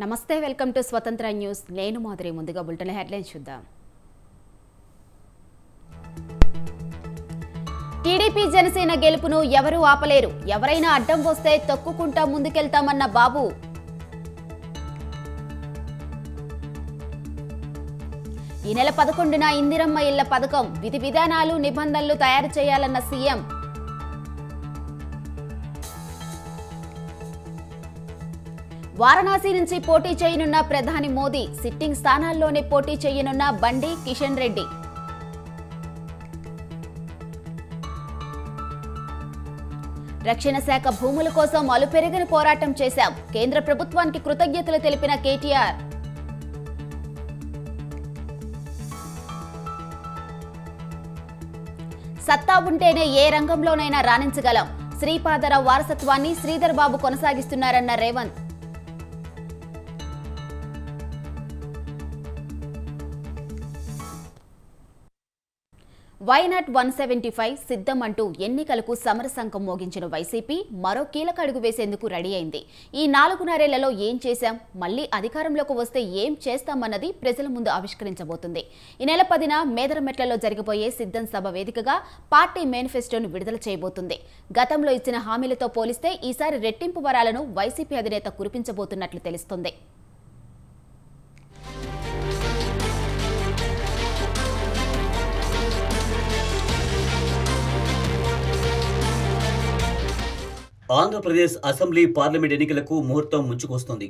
నమస్తే welcome to స్వతంత్ర news నేను మాదిరి ముందుగా బులెటిన్ హెడ్లైన్స్ చూద్దాం టీడీపీ జనసేన గెలుపును ఎవరూ ఆపలేరు ఎవరైనా అడ్డం వస్తే తొక్కుకుంటా ముందుకెళ్తామన్న బాబు ఈ నెల 11న ఇందిరమ్మ ఇళ్ల పథకం విధి విధానాలు నిబంధనలు తయారు చేయాలన్న సీఎం వారణాసి నుంచి పోటీ చేయనున్న ప్రధాని మోదీ సిట్టింగ్ స్థానాల్లోనే పోటీ చేయనున్న బండి కిషన్ రెడ్డి రక్షణ శాఖ భూముల కోసం అలుపెరగని పోరాటం చేశాం కేంద్ర ప్రభుత్వానికి కృతజ్ఞతలు తెలిపిన కేటీఆర్ సత్తా ఉంటేనే ఏ రంగంలోనైనా రాణించగలం శ్రీపాదరావు వారసత్వాన్ని శ్రీధర్ బాబు కొనసాగిస్తున్నారన్న రేవంత్ వైనాట్ 175 సిద్ధం అంటూ ఎన్నికలకు సమరశంఖం మోగించిన వైసీపీ మరో కీలక అడుగు వేసేందుకు రెడీ అయింది. ఈ 4.5 ఏం చేశాం, మళ్లీ అధికారంలోకి వస్తే ఏం చేస్తామన్నది ప్రజల ముందు ఆవిష్కరించబోతుంది. ఈ నెల 10న మేదరమెట్లలో జరగబోయే సిద్ధం సభ వేదికగా పార్టీ మేనిఫెస్టోను విడుదల చేయబోతుంది. గతంలో ఇచ్చిన హామీలతో పోలిస్తే ఈసారి రెట్టింపు వరాలను వైసీపీ అధినేత కురిపించబోతున్నట్లు తెలుస్తోంది. ఆంధ్రప్రదేశ్ అసెంబ్లీ పార్లమెంట్ ఎన్నికలకు ముహూర్తం ముంచుకొస్తుంది.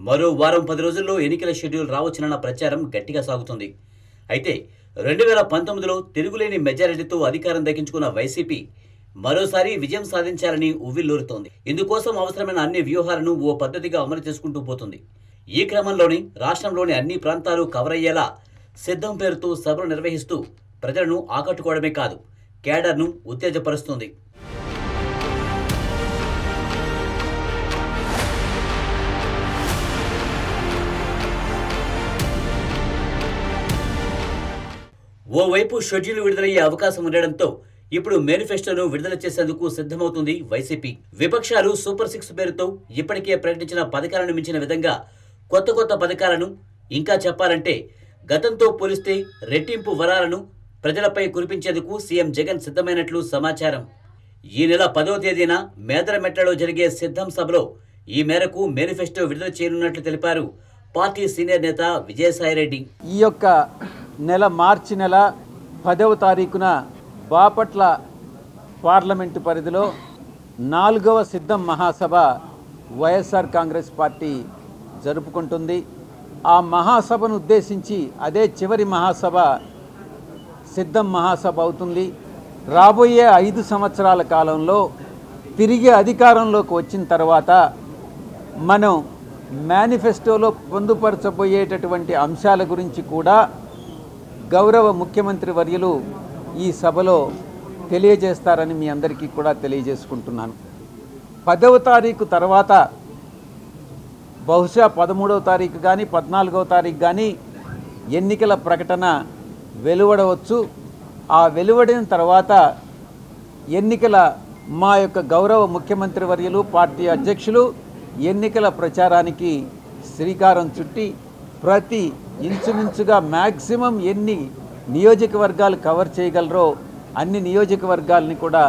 మరో వారం 10 రోజుల్లో ఎన్నికల షెడ్యూల్ రావచ్చునన్న ప్రచారం గట్టిగా సాగుతుంది. అయితే 2019లో తిరుగులేని మెజారిటీతో అధికారం దక్కించుకున్న వైసీపీ మరోసారి విజయం సాధించాలని ఉవ్విల్లూరుతోంది. ఇందుకోసం అవసరమైన అన్ని వ్యూహాలను ఓ పద్ధతిగా అమలు చేసుకుంటూ పోతుంది. ఈ క్రమంలోనే రాష్ట్రంలోని అన్ని ప్రాంతాలు కవర్ అయ్యేలా సిద్ధం పేరుతో సభలు నిర్వహిస్తూ ప్రజలను ఆకట్టుకోవడమే కాదు, కేడర్ను ఉత్తేజపరుస్తుంది. ఓవైపు షెడ్యూల్ విడుదలయ్యే అవకాశం ఉండడంతో ఇప్పుడు మేనిఫెస్టోను విడుదల చేసేందుకు సిద్ధమవుతుంది వైసీపీ. విపక్షాలు సూపర్ 6 పేరుతో ఇప్పటికే ప్రకటించిన పథకాలను మించిన విధంగా కొత్త పథకాలను, ఇంకా చెప్పాలంటే గతంతో పోలిస్తే రెట్టింపు వరాలను ప్రజలపై కురిపించేందుకు సీఎం జగన్ సిద్ధమైనట్లు సమాచారం. ఈ నెల 10వ తేదీన మేదరమెట్లలో జరిగే సిద్ధం సభలో ఈ మేరకు మేనిఫెస్టో విడుదల చేయనున్నట్లు తెలిపారు పార్టీ సీనియర్ నేత విజయసాయిరెడ్డి. ఈ యొక్క నెల మార్చి నెల 10వ తారీఖున బాపట్ల పార్లమెంటు పరిధిలో 4వ సిద్ధం మహాసభ వైఎస్ఆర్ కాంగ్రెస్ పార్టీ జరుపుకుంటుంది. ఆ మహాసభను ఉద్దేశించి అదే చివరి మహాసభ సిద్ధం మహాసభ అవుతుంది. రాబోయే 5 సంవత్సరాల కాలంలో తిరిగి అధికారంలోకి వచ్చిన తర్వాత మనం మేనిఫెస్టోలో పొందుపరచబోయేటటువంటి అంశాల గురించి కూడా గౌరవ ముఖ్యమంత్రి వర్యులు ఈ సభలో తెలియజేస్తారని మీ అందరికీ కూడా తెలియజేసుకుంటున్నాను. 10వ తారీఖు తర్వాత బహుశా 13వ తారీఖు కానీ 14వ తారీఖు కానీ ఎన్నికల ప్రకటన వెలువడవచ్చు. ఆ వెలువడిన తర్వాత ఎన్నికల మా యొక్క గౌరవ ముఖ్యమంత్రి వర్యులు పార్టీ అధ్యక్షులు ఎన్నికల ప్రచారానికి శ్రీకారం చుట్టి ప్రతి ఇంచుమించుగా మ్యాక్సిమం ఎన్ని నియోజకవర్గాలు కవర్ చేయగలరో అన్ని నియోజకవర్గాలని కూడా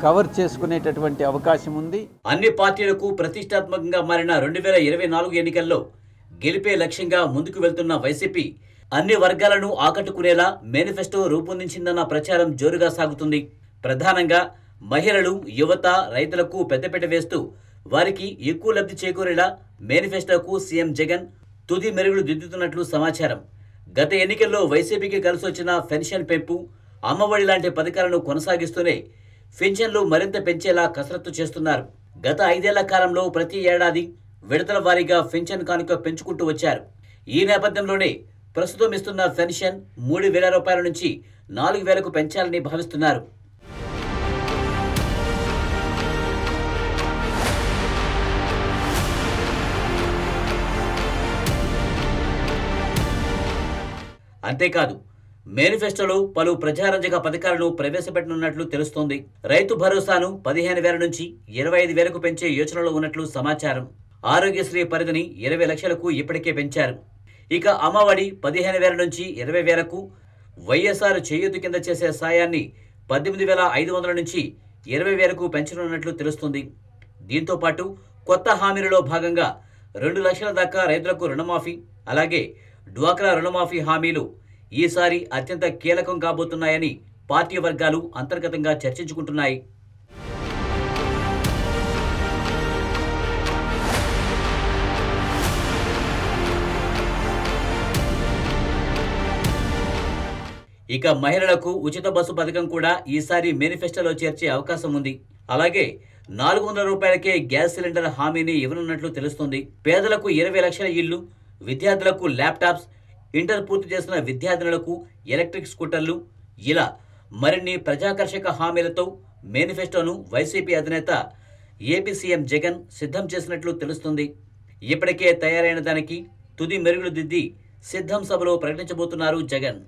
కవర్ చేసుకునేటటువంటి అవకాశం ఉంది. అన్ని పార్టీలకు ప్రతిష్టాత్మకంగా మారిన 2024 ఎన్నికల్లో గెలిపే లక్ష్యంగా ముందుకు వెళ్తున్న వైసీపీ అన్ని వర్గాలను ఆకట్టుకునేలా మేనిఫెస్టో రూపొందించిందన్న ప్రచారం జోరుగా సాగుతుంది. ప్రధానంగా మహిళలు, యువత, రైతులకు పెద్దపీట వేస్తూ వారికి ఎక్కువ లబ్ధి చేకూరేలా మేనిఫెస్టోకు సీఎం జగన్ తుది మెరుగులు దిద్దుతున్నట్లు సమాచారం. గత ఎన్నికల్లో వైసీపీకి కలిసొచ్చిన పెన్షన్ పెంపు, అమ్మఒడి లాంటి పథకాలను కొనసాగిస్తూనే పెన్షన్లు మరింత పెంచేలా కసరత్తు చేస్తున్నారు. గత 5 ఏళ్ల కాలంలో ప్రతి ఏడాది విడతల వారీగా పెన్షన్ కానుక పెంచుకుంటూ వచ్చారు. ఈ నేపథ్యంలోనే ప్రస్తుతం ఇస్తున్న పెన్షన్ 3,000 రూపాయల నుంచి 4,000కు పెంచాలని భావిస్తున్నారు. అంతేకాదు మేనిఫెస్టోలో పలు ప్రజారంజక పథకాలను ప్రవేశపెట్టనున్నట్లు తెలుస్తోంది. రైతు భరోసాను 15,000 నుంచి 25,000కు పెంచే యోచనలో ఉన్నట్లు సమాచారం. ఆరోగ్యశ్రీ పరిధిని 20 లక్షలకు ఇప్పటికే పెంచారు. ఇక అమ్మఒడి 15,000 నుంచి 20,000కు, వైఎస్ఆర్ చేయూత కింద చేసే సాయాన్ని 18,500 నుంచి 20,000కు పెంచనున్నట్లు తెలుస్తుంది. దీంతో పాటు కొత్త హామీలలో భాగంగా 2 లక్షల దాకా రైతులకు రుణమాఫీ, అలాగే డ్వాక్రా రుణమాఫీ హామీలు ఈసారి అత్యంత కీలకం కాబోతున్నాయని పార్టీ వర్గాలు అంతర్గతంగా చర్చించుకుంటున్నాయి. ఇక మహిళలకు ఉచిత బస్సు పథకం కూడా ఈసారి మేనిఫెస్టోలో చేర్చే అవకాశం ఉంది. అలాగే 400 రూపాయలకే గ్యాస్ సిలిండర్ హామీని ఇవ్వనున్నట్లు తెలుస్తుంది. పేదలకు 20 లక్షల ఇళ్లు, విద్యార్థులకు ల్యాప్టాప్స్, ఇంటర్ పూర్తి చేసిన విద్యార్థినులకు ఎలక్ట్రిక్ స్కూటర్లు, ఇలా మరిన్ని ప్రజాకర్షక హామీలతో మేనిఫెస్టోను వైసీపీ అధినేత ఏపీ సీఎం జగన్ సిద్ధం చేసినట్లు తెలుస్తుంది. ఇప్పటికే తయారైన దానికి తుది మెరుగులు దిద్ది సిద్ధం సభలో ప్రకటించబోతున్నారు జగన్.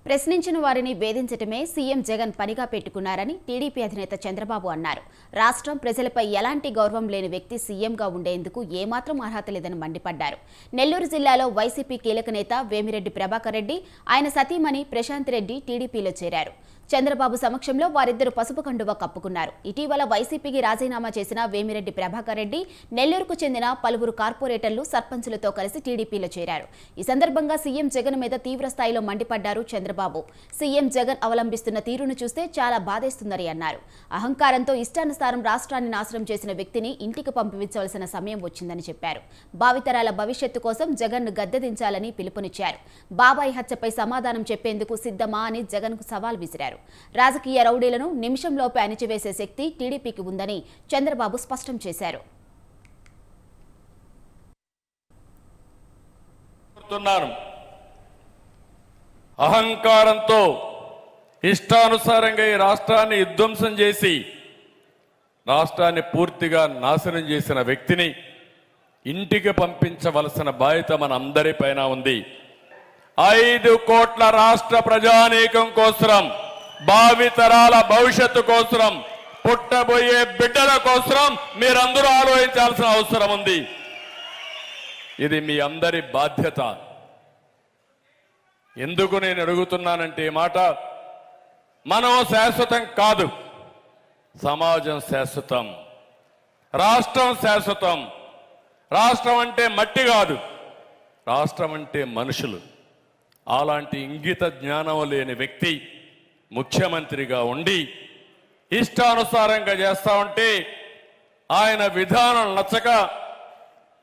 ప్రశ్నించిన వారిని వేధించటమే సీఎం జగన్ పనిగా పెట్టుకున్నారని టీడీపీ అధినేత చంద్రబాబు అన్నారు. రాష్ట్రం ప్రజలపై ఎలాంటి గౌరవం లేని వ్యక్తి సీఎంగా ఉండేందుకు ఏమాత్రం అర్హత లేదని మండిపడ్డారు. నెల్లూరు జిల్లాలో వైసీపీ కీలక నేత వేమిరెడ్డి ప్రభాకర్ రెడ్డి, ఆయన సతీమణి ప్రశాంత్ రెడ్డి టీడీపీలో చేరారు. చంద్రబాబు సమక్షంలో వారిద్దరు పసుపు కండువా కప్పుకున్నారు. ఇటీవల వైసీపీకి రాజీనామా చేసిన వేమిరెడ్డి ప్రభాకర్ రెడ్డి నెల్లూరుకు చెందిన పలువురు కార్పొరేటర్లు, సర్పంచులతో కలిసి టీడీపీలో చేరారు. ఈ సందర్భంగా సీఎం జగన్ మీద తీవ్ర స్థాయిలో మండిపడ్డారు చంద్రబాబు. సీఎం జగన్ అవలంబిస్తున్న తీరును చూస్తే చాలా బాధేస్తుందని అన్నారు. అహంకారంతో ఇష్టానుసారం రాష్ట్రాన్ని నాశనం చేసిన వ్యక్తిని ఇంటికి పంపించవలసిన సమయం వచ్చిందని చెప్పారు. భావితరాల భవిష్యత్తు కోసం జగన్ను గద్దెదించాలని పిలుపునిచ్చారు. బాబాయ్ హత్యపై సమాధానం చెప్పేందుకు సిద్ధమా అని జగన్కు సవాల్ విసిరారు. రాజకీయ రౌడీలను నిమిషంలోపే అణిచివేసే శక్తి టీడీపీకి ఉందని చంద్రబాబు స్పష్టం చేశారు. అహంకారంతో ఇష్టానుసారంగా ఈ రాష్ట్రాన్ని విధ్వంసం చేసి రాష్ట్రాన్ని పూర్తిగా నాశనం చేసిన వ్యక్తిని ఇంటికి పంపించవలసిన బాధ్యత మన అందరిపైన ఉంది. 5 కోట్ల రాష్ట్ర ప్రజానీకం కోసం, భావితరాల భవిష్యత్తు కోసం, పుట్టబోయే బిడ్డల కోసం మీరందరూ ఆలోచించాల్సిన అవసరం ఉంది. ఇది మీ అందరి బాధ్యత. ఎందుకు నేను అడుగుతున్నానంటే ఈ మాట, మనం శాశ్వతం కాదు, సమాజం శాశ్వతం, రాష్ట్రం శాశ్వతం. రాష్ట్రం అంటే మట్టి కాదు, రాష్ట్రం అంటే మనుషులు. అలాంటి ఇంగిత జ్ఞానం లేని వ్యక్తి ముఖ్యమంత్రిగా ఉండి ఇష్టానుసారంగా చేస్తా ఉంటే ఆయన విధానం నచ్చక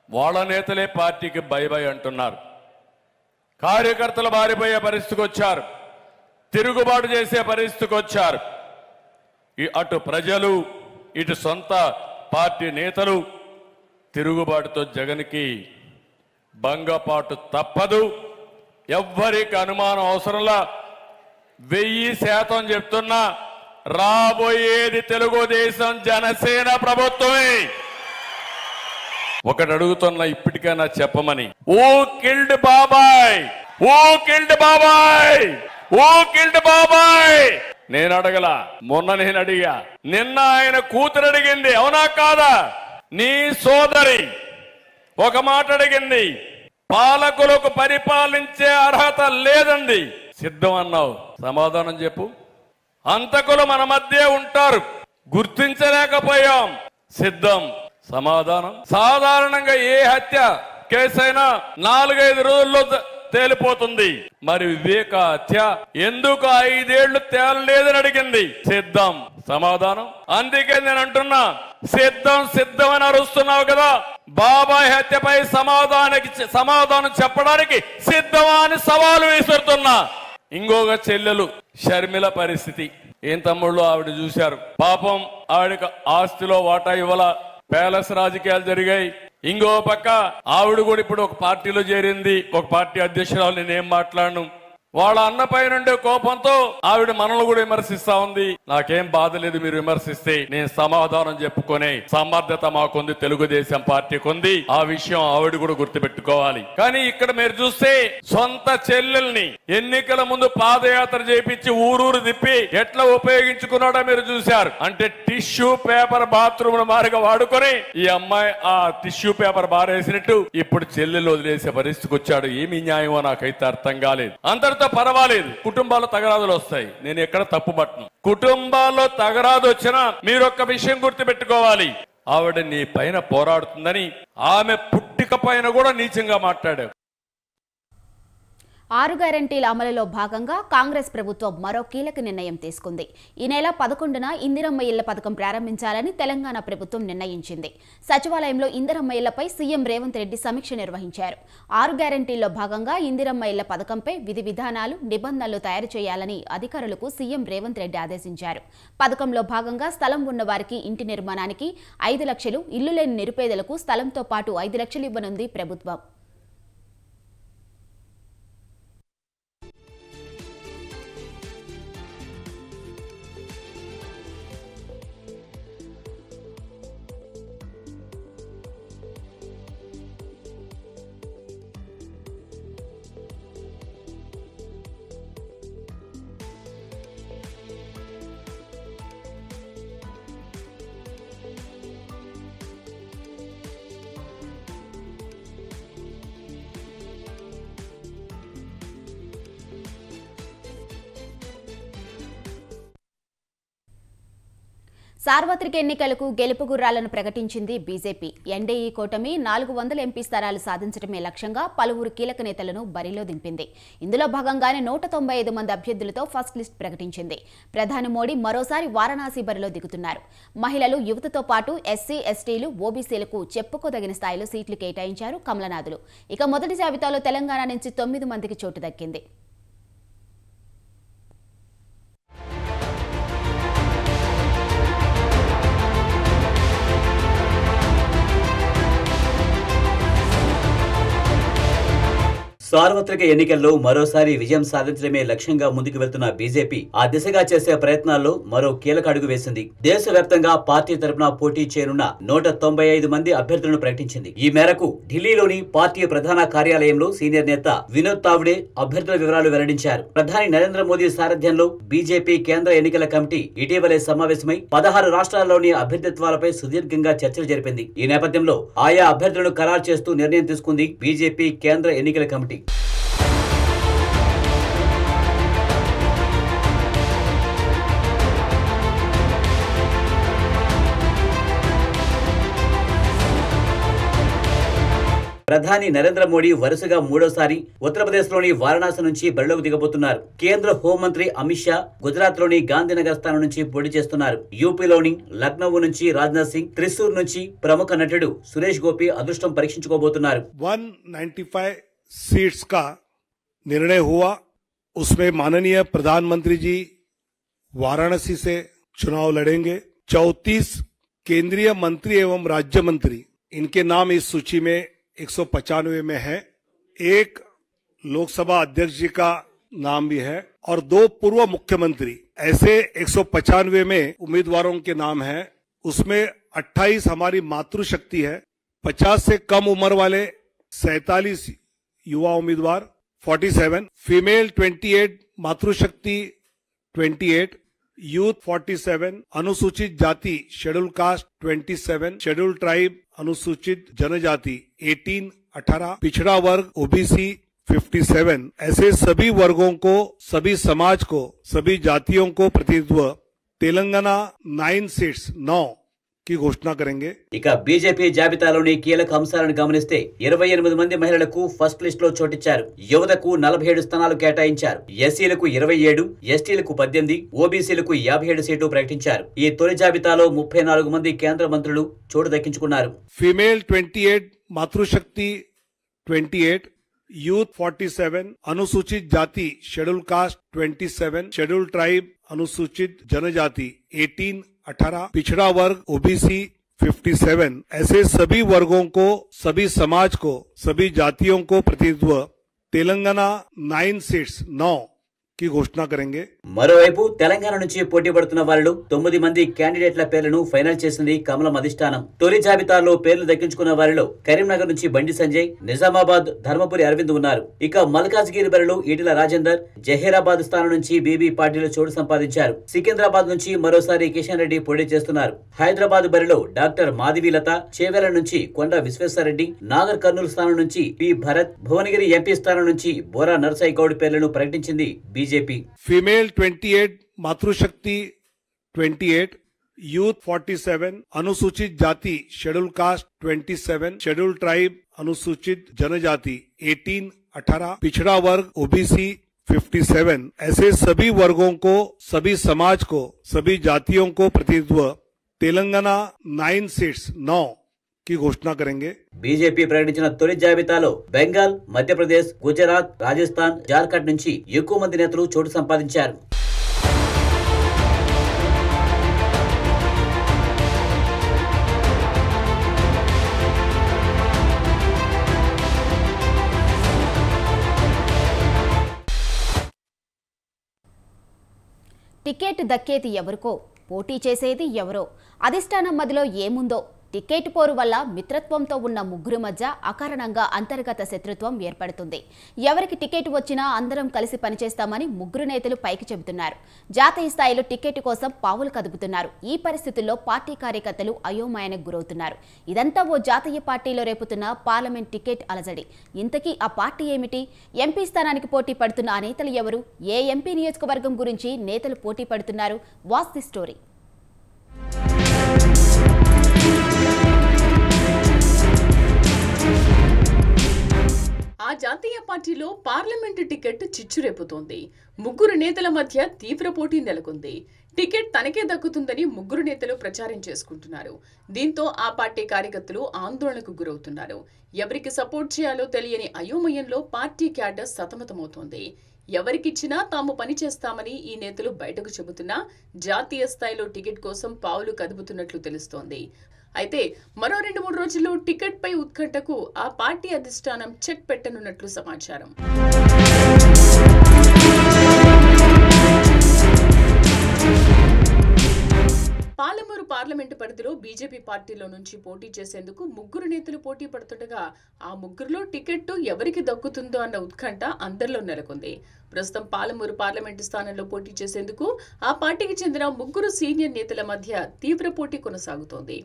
వాళ్ళ నేతలే పార్టీకి బై బై అంటున్నారు. కార్యకర్తలు బారిపోయే పరిస్థితికి వచ్చారు, తిరుగుబాటు చేసే పరిస్థితికి వచ్చారు. అటు ప్రజలు, ఇటు సొంత పార్టీ నేతలు తిరుగుబాటుతో జగన్కి భంగపాటు తప్పదు. ఎవ్వరికి అనుమానం అవసరంలా 1000% చెప్తున్నా, రాబోయేది తెలుగుదేశం జనసేన ప్రభుత్వమే. ఒకటి అడుగుతున్నా, ఇప్పటికైనా చెప్పమని. ఓ కిల్డ్ బాబాయ్, ఓ కిల్డ్ బాబాయ్, ఓ కిల్డ్ బాబాయ్. నేను అడగల, మొన్న నేను అడిగా, నిన్న ఆయన కూతురు అడిగింది, అవునా కాదా? నీ సోదరి ఒక మాట అడిగింది, పాలకులకు పరిపాలించే అర్హత లేదండి. సిద్ధం అన్నావు, సమాధానం చెప్పు. అంతకులు మన మధ్య ఉంటారు, గుర్తించలేకపోయాం, సిద్ధం. సమాధానం. సాధారణంగా ఏ హత్య కేసైనా 4-5 రోజుల్లో తేలిపోతుంది. మరి వివేక హత్య ఎందుకు 5 ఏళ్లు తేలలేదని అడిగింది. సిద్ధం. సమాధానం. అందుకే నేను అంటున్నా, సిద్ధం సిద్ధం అని అరుస్తున్నావు కదా, బాబాయ్ హత్యపై సమాధానం చెప్పడానికి సిద్ధమా అని సవాలు విసురుతున్నా. ఇంకొక చెల్లెలు షర్మిల పరిస్థితి ఏం తమ్ముళ్ళు, ఆవిడ చూశారు. పాపం ఆవిడకి ఆస్తిలో వాటా ఇవ్వాల, ప్యాలెస్ రాజకీయాలు జరిగాయి. ఇంకో పక్క ఆవిడ కూడా ఇప్పుడు ఒక పార్టీలో చేరింది, ఒక పార్టీ అధ్యక్షురాలు. నేనేం మాట్లాడను. వాళ్ళ అన్నపై నుండే కోపంతో ఆవిడ మనల్ని కూడా విమర్శిస్తా ఉంది. నాకేం బాధ లేదు, మీరు విమర్శిస్తే నేను సమాధానం చెప్పుకునే సమర్థత మాకుంది, తెలుగుదేశం పార్టీకి ఉంది. ఆ విషయం ఆవిడ కూడా గుర్తుపెట్టుకోవాలి. కానీ ఇక్కడ మీరు చూస్తే సొంత చెల్లెల్ని ఎన్నికల ముందు పాదయాత్ర చేపించి ఊరూరు తిప్పి ఎట్లా ఉపయోగించుకున్నాడో మీరు చూశారు. అంటే టిష్యూ పేపర్ బాత్రూమ్ మారిగా వాడుకొని ఈ అమ్మాయి ఆ టిష్యూ పేపర్ బారేసినట్టు ఇప్పుడు చెల్లెలు వదిలేసే పరిస్థితికి వచ్చాడు. ఏమి న్యాయమో నాకైతే అర్థం కాలేదు. అంతటితో పర్వాలేదు, కుటుంబాల్లో తగరాదులు వస్తాయి, నేను ఎక్కడ తప్పు పట్టను. కుటుంబాల్లో తగరాదు వచ్చినా మీరు ఒక్క విషయం గుర్తుపెట్టుకోవాలి, ఆవిడ నీ పైన పోరాడుతుందని ఆమె పుట్టిక పైన కూడా నీచంగా మాట్లాడావు. 6 గ్యారంటీల అమలులో భాగంగా కాంగ్రెస్ ప్రభుత్వం మరో కీలక నిర్ణయం తీసుకుంది. ఈ నెల 11న ఇందిరమ్మ ఇళ్ల పథకం ప్రారంభించాలని తెలంగాణ ప్రభుత్వం నిర్ణయించింది. సచివాలయంలో ఇందిరమ్మ ఇళ్లపై సీఎం రేవంత్ రెడ్డి సమీక్ష నిర్వహించారు. 6 గ్యారంటీల్లో భాగంగా ఇందిరమ్మ ఇళ్ల పథకంపై విధి విధానాలు, నిబంధనలు తయారు చేయాలని అధికారులకు సీఎం రేవంత్ రెడ్డి ఆదేశించారు. పథకంలో భాగంగా స్థలం ఉన్న వారికి ఇంటి నిర్మాణానికి 5 లక్షలు, ఇల్లు లేని నిరుపేదలకు స్థలంతో పాటు 5 లక్షలు ఇవ్వనుంది ప్రభుత్వం. సార్వత్రిక ఎన్నికలకు గెలుపు గుర్రాలను ప్రకటించింది బీజేపీ. ఎన్డీఏ కూటమి 400 ఎంపీ స్థానాలు సాధించడమే లక్ష్యంగా పలువురు కీలక నేతలను బరిలో దింపింది. ఇందులో భాగంగానే 195 మంది అభ్యర్థులతో ఫస్ట్ లిస్ట్ ప్రకటించింది. ప్రధాని మోడీ మరోసారి వారణాసి బరిలో దిగుతున్నారు. మహిళలు, యువతతో పాటు ఎస్సీ, ఎస్టీలు, ఓబీసీలకు చెప్పుకోదగిన స్థాయిలో సీట్లు కేటాయించారు కమలనాథులు. ఇక మొదటి జాబితాలో తెలంగాణ నుంచి 9 మందికి చోటు దక్కింది. సార్వత్రిక ఎన్నికల్లో మరోసారి విజయం సాధించడమే లక్ష్యంగా ముందుకు వెళ్తున్న బీజేపీ ఆ దిశగా చేసే ప్రయత్నాల్లో మరో కీలక అడుగు వేసింది. దేశవ్యాప్తంగా పార్టీ తరపున పోటీ చేయనున్న 195 మంది అభ్యర్థులను ప్రకటించింది. ఈ మేరకు ఢిల్లీలోని పార్టీ ప్రధాన కార్యాలయంలో సీనియర్ నేత వినోద్ తావ్డే అభ్యర్థుల వివరాలు వెల్లడించారు. ప్రధాని నరేంద్ర మోదీ సారథ్యంలో బీజేపీ కేంద్ర ఎన్నికల కమిటీ ఇటీవలే సమావేశమై 16 రాష్ట్రాల్లోని అభ్యర్థిత్వాలపై సుదీర్ఘంగా చర్చలు జరిపింది. ఈ నేపథ్యంలో ఆయా అభ్యర్థులను ఖరారు చేస్తూ నిర్ణయం తీసుకుంది బీజేపీ కేంద్ర ఎన్నికల కమిటీ. ప్రధాని నరేంద్ర మోడీ వరుసగా మూడోసారి ఉత్తరప్రదేశ్లోని వారణాసి నుంచి బరిలోకి దిగబోతున్నారు. కేంద్ర హోంమంత్రి అమిత్ షా గుజరాత్లోని గాంధీనగర్ స్థానం నుంచి పోటీ చేస్తున్నారు. యూపీలోని లక్నో నుంచి రాజ్నాథ్ సింగ్, త్రిశూర్ నుంచి ప్రముఖ నటుడు సురేష్ గోపి అదృష్టం పరీక్షించుకోబోతున్నారు. 195 सीट्स का निर्णय हुआ, उसमें माननीय प्रधानमंत्री जी वाराणसी से चुनाव लड़ेंगे। 34 केंद्रीय मंत्री एवं राज्य मंत्री, इनके नाम इस सूची में 195 में है। एक लोकसभा अध्यक्ष जी का नाम भी है और 2 पूर्व मुख्यमंत्री। ऐसे 195 में उम्मीदवारों के नाम है। उसमें 28 हमारी मातृशक्ति है, 50 से कम उम्र वाले 47 युवा उम्मीदवार, 47 फीमेल, 28 मातृशक्ति 28, यूथ 47, अनुसूचित जाति शेड्यूल कास्ट 27, शेड्यूल ट्राइब अनुसूचित जनजाति 18, पिछड़ा वर्ग ओबीसी 57। ऐसे सभी वर्गों को, सभी समाज को, सभी जातियों को प्रतिनिधित्व तेलंगाना 9 सीट्स 9 की घोषणा करेंगे। ఇక బీజేపీ జాబితాలోని కీలక అంశాలను గమనిస్తే 28 మంది మహిళలకు ఫస్ట్ లిస్ట్ లో చోటిచ్చారు. యువతకు 47 స్థానాలు కేటాయించారు. ఎస్సీలకు 27, ఎస్టీలకు 18, ఓబీసీలకు 57 సీట్లు ప్రకటించారు. ఈ తొలి జాబితాలో 34 మంది కేంద్ర మంత్రులు చోటు దక్కించుకున్నారు. ఫీమేల్ 28, మాతృశక్తి 28, यूथ 47, अनुसूचित जाति शेड्यूल कास्ट 27, शेड्यूल ट्राइब अनुसूचित जनजाति 18, पिछड़ा वर्ग ओबीसी 57। ऐसे सभी वर्गों को, सभी समाज को, सभी जातियों को प्रतिनिधित्व तेलंगाना 9 सीट्स 9 की घोषणा करेंगे। మరోవైపు తెలంగాణ నుంచి పోటీ పడుతున్న వారిలో 9 మంది క్యాండిడేట్ల పేర్లను ఫైనల్ చేసింది కమలం అధిష్టానం. తొలి జాబితాలో పేర్లు దక్కించుకున్న వారిలో కరీంనగర్ నుంచి బండి సంజయ్, నిజామాబాద్ ధర్మపురి అరవింద్ ఉన్నారు. ఇక మల్కాజ్గిరి బరిలో ఈటెల రాజేందర్, జహీరాబాద్ స్థానం నుంచి బీబీ పాటిల్ చోటు సంపాదించారు. సికింద్రాబాద్ నుంచి మరోసారి కిషన్ రెడ్డి పోటీ చేస్తున్నారు. హైదరాబాద్ బరిలో డాక్టర్ మాధవీలత, చేవెల నుంచి కొండ విశ్వేశ్వరరెడ్డి, నాగర్ కర్నూలు స్థానం నుంచి పి భరత్, భువనగిరి ఎంపీ స్థానం నుంచి బోరా నర్సయ్య గౌడ్ పేర్లను ప్రకటించింది బీజేపీ. फीमेल 28, मातृशक्ति 28, यूथ 47, अनुसूचित जाति शेड्यूल कास्ट 27, शेड्यूल ट्राइब अनुसूचित जनजाति 18, 18, पिछड़ा वर्ग ओबीसी 57, ऐसे सभी वर्गों को, सभी समाज को, सभी जातियों को प्रतिनिधित्व तेलंगाना 9 सीट्स 9 की घोषणा करेंगे। బీజేపీ ప్రకటించిన తొలి జాబితాలో బెంగాల్, మధ్యప్రదేశ్, గుజరాత్, రాజస్థాన్, జార్ఖండ్ నుంచి ఎక్కువ మంది నేతలు చోటు సంపాదించారు. టికెట్ దక్కేది ఎవరికో, పోటీ చేసేది ఎవరో, అధిష్టానం మధ్యలో ఏముందో. టికెట్ పోరు వల్ల మిత్రత్వంతో ఉన్న ముగ్గురు మధ్య అకారణంగా అంతర్గత శత్రుత్వం ఏర్పడుతుంది. ఎవరికి టికెట్ వచ్చినా అందరం కలిసి పనిచేస్తామని ముగ్గురు నేతలు పైకి చెబుతున్నారు. జాతీయ స్థాయిలో టికెట్ కోసం పావులు కదుపుతున్నారు. ఈ పరిస్థితుల్లో పార్టీ కార్యకర్తలు అయోమయానికి గురవుతున్నారు. ఇదంతా ఓ జాతీయ పార్టీలో రేపుతున్న పార్లమెంట్ టికెట్ అలజడి. ఇంతకీ ఆ పార్టీ ఏమిటి? ఎంపీ స్థానానికి పోటీ పడుతున్న ఆ నేతలు ఎవరు? ఏ ఎంపీ నియోజకవర్గం గురించి నేతలు పోటీ పడుతున్నారు? Watch the story. ఆ జాతీయ పార్టీలో పార్లమెంటు టికెట్ చిచ్చురేపుతోంది. ముగ్గురు నేతల మధ్య తీవ్ర పోటీ నెలకొంది. టికెట్ తనకే దక్కుతుందని ముగ్గురు నేతలు ప్రచారం చేసుకుంటున్నారు. దీంతో ఆ పార్టీ కార్యకర్తలు ఆందోళనకు గురవుతున్నారు. ఎవరికి సపోర్ట్ చేయాలో తెలియని అయోమయంలో పార్టీ క్యాడర్ సతమతమవుతోంది. ఎవరికిచ్చినా తాము పనిచేస్తామని ఈ నేతలు బయటకు చెబుతున్నా జాతీయ స్థాయిలో టికెట్ కోసం పావులు కదుపుతున్నట్లు తెలుస్తోంది. అయితే మరో 2-3 రోజుల్లో టికెట్ పై ఉత్కంఠకు ఆ పార్టీ అధిష్టానం చెక్ పెట్టనున్నట్లు సమాచారం. పాలమూరు పార్లమెంటు పరిధిలో బీజేపీ పార్టీలో నుంచి పోటీ చేసేందుకు ముగ్గురు నేతలు పోటీ పడుతుండగా ఆ ముగ్గురులో టికెట్ ఎవరికి దక్కుతుందో అన్న ఉత్కంఠ అందరిలో నెలకొంది. ప్రస్తుతం పాలమూరు పార్లమెంటు స్థానంలో పోటీ చేసేందుకు ఆ పార్టీకి చెందిన ముగ్గురు సీనియర్ నేతల మధ్య తీవ్ర పోటీ కొనసాగుతోంది.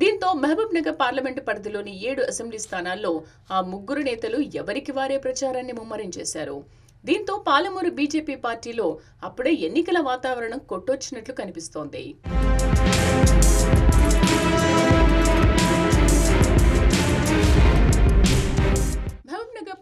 దీంతో మహబూబ్ నగర్ పార్లమెంటు పరిధిలోని 7 అసెంబ్లీ స్థానాల్లో ఆ ముగ్గురు నేతలు ఎవరికి వారే ప్రచారాన్ని ముమ్మరం చేశారు. దీంతో పాలమూరు బీజేపీ పార్టీలో అప్పుడే ఎన్నికల వాతావరణం కొట్టొచ్చినట్లు కనిపిస్తోంది.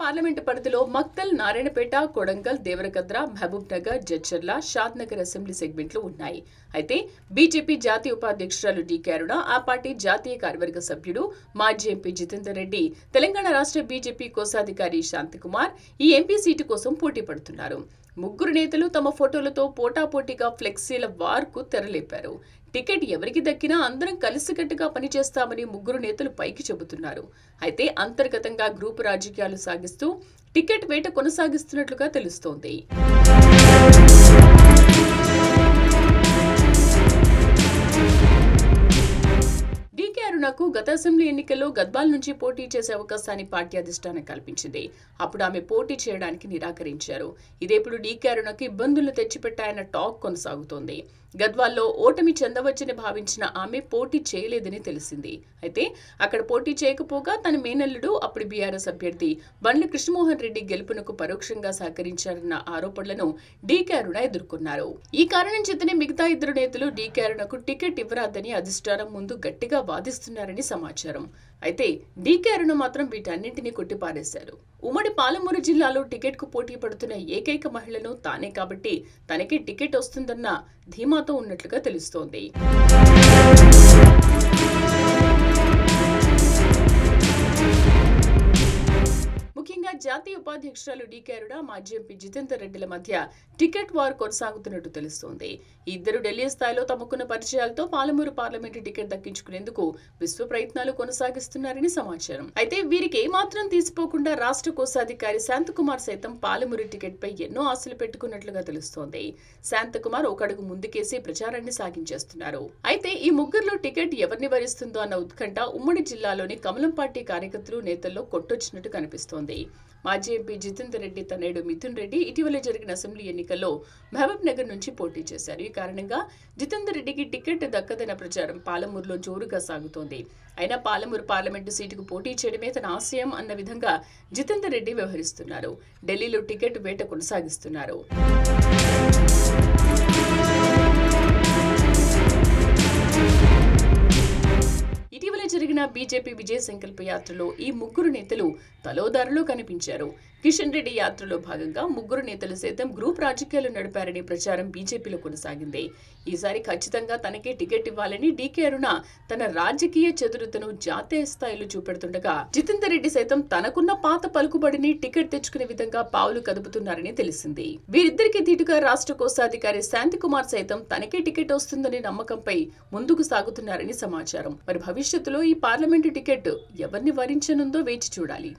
పార్లమెంటు పరిధిలో మక్తల్, నారాయణపేట, కొడంగల్, దేవరకద్ర, మహబూబ్ నగర్, జడ్చర్ల, షాద్ నగర్ అసెంబ్లీ సెగ్మెంట్లు ఉన్నాయి. అయితే బీజేపీ జాతీయ ఉపాధ్యక్షురాలు డీకే అరుణ, ఆ పార్టీ జాతీయ కార్యవర్గ సభ్యుడు మాజీ ఎంపీ జితేందర్ రెడ్డి, తెలంగాణ రాష్ట్ర బీజేపీ కోశాధికారి శాంతికుమార్ ఈ ఎంపీ సీటు కోసం పోటీ పడుతున్నారు. ముగ్గురు నేతలు తమ ఫోటోలతో పోటాపోటీగా ఫ్లెక్సీల వార్కు తెరలేపారు. టికెట్ ఎవరికి దక్కినా అందరం కలిసికట్టుగా పనిచేస్తామని ముగ్గురు నేతలు పైకి చెబుతున్నారు. అయితే అంతర్గతంగా గ్రూపు రాజకీయాలు సాగిస్తూ టికెట్ వేట కొనసాగిస్తున్నట్లుగా తెలుస్తోంది. డీకే అరుణకు గత అసెంబ్లీ ఎన్నికల్లో గద్వాల్ నుంచి పోటీ చేసే అవకాశాన్ని పార్టీ అధిష్టానం కల్పించింది. అప్పుడు ఆమె పోటీ చేయడానికి నిరాకరించారు. ఇదేప్పుడు డీకే అరుణకు ఇబ్బందులు తెచ్చిపెట్టాయన్న టాక్ కొనసాగుతోంది. గద్వాల్లో ఓటమి చెందవచ్చని భావించిన ఆమె పోటీ చేయలేదని తెలిసింది. అయితే అక్కడ పోటీ చేయకపోగా తన మేనల్లుడు అప్పుడు బీఆర్ఎస్ అభ్యర్థి బండ్ల కృష్ణమోహన్ రెడ్డి గెలుపునకు పరోక్షంగా సహకరించారన్న ఆరోపణలను డీకే అరుణ ఎదుర్కొన్నారు. ఈ కారణం చేతనే మిగతా ఇద్దరు నేతలు డీకే అరుణకు టికెట్ ఇవ్వరాదని అధిష్టానం ముందు గట్టిగా వాదిస్తున్నారని సమాచారం. అయితే డీకే అరుణ మాత్రం వీటన్నింటినీ కొట్టిపారేశారు. ఉమ్మడి పాలమూరు జిల్లాలో టికెట్ కు పోటీ పడుతున్న ఏకైక మహిళను తానే కాబట్టి తనకి టికెట్ వస్తుందన్న ధీమాతో ఉన్నట్లుగా తెలుస్తోంది. ముఖ్యంగా ముఖ్యంగా జాతీయ ఉపాధ్యక్షురాలు డీకే అరుణ, మాజీ ఎంపీ జితేందర్ రెడ్డిల మధ్య టికెట్ వార్ కొనసాగుతున్నట్టు తెలుస్తోంది. ఈ ఇద్దరు ఢిల్లీ స్థాయిలో తమకున్న పరిచయాలతో పాలమూరు పార్లమెంటు టికెట్ దక్కించుకునేందుకు విశ్వ ప్రయత్నాలు కొనసాగిస్తున్నారని సమాచారం. అయితే వీరికి ఏమాత్రం తీసిపోకుండా రాష్ట్ర కోశాధికారి శాంతకుమార్ సైతం పాలమూరు టికెట్ పై ఎన్నో ఆశలు పెట్టుకున్నట్లుగా తెలుస్తోంది. శాంతకుమార్ ఒక అడుగు ముందుకేసి ప్రచారాన్ని సాగించేస్తున్నారు. అయితే ఈ ముగ్గురులో టికెట్ ఎవరిని వరిస్తుందో అన్న ఉత్కంఠ ఉమ్మడి జిల్లాలోని కమలం పార్టీ కార్యకర్తలు, నేతల్లో కొట్టొచ్చినట్టు కనిపిస్తోంది. మాజీ ఎంపీ జితేందర్ రెడ్డి తనయుడు మిథున్ రెడ్డి ఇటీవల జరిగిన అసెంబ్లీ ఎన్నికల్లో మహబూబ్ నగర్ నుంచి పోటీ చేశారు. ఈ కారణంగా జితేందర్ రెడ్డికి టికెట్ దక్కదన్న ప్రచారం పాలమూరులో జోరుగా సాగుతోంది. అయినా పాలమూరు పార్లమెంటు సీటుకు పోటీ చేయడమే తన ఆశయం అన్న విధంగా జితేందర్ రెడ్డి వ్యవహరిస్తున్నారు. ఢిల్లీలో టికెట్ వేట కొనసాగిస్తున్నారు. ఇటీవల జరిగిన బీజేపీ విజయ సంకల్ప యాత్రలో ఈ ముగ్గురు నేతలు తలోదారులో కనిపించారు. కిషన్ రెడ్డి యాత్రలో భాగంగా ముగ్గురు నేతలు సైతం గ్రూప్ రాజకీయాలు నడిపారనే ప్రచారం బీజేపీలో కొనసాగింది. ఈసారి ఖచ్చితంగా తనకే టికెట్ ఇవ్వాలని డీకే అరుణ తన రాజకీయ చతురతను జాతీయ స్థాయిలో చూపెడుతుండగా, జితేందర్ రెడ్డి సైతం తనకున్న పాత పలుకుబడిని టికెట్ తెచ్చుకునే విధంగా పావులు కదుపుతున్నారని తెలిసింది. వీరిద్దరికీ దీటుగా రాష్ట్ర కోశాధికారి శాంతకుమార్ సైతం తనకే టికెట్ వస్తుందనే నమ్మకంపై ముందుకు సాగుతున్నారని సమాచారం. మరి భవిష్యత్తులో ఈ పార్లమెంటు టికెట్ ఎవరిని వరించనుందో వేచి చూడాలి.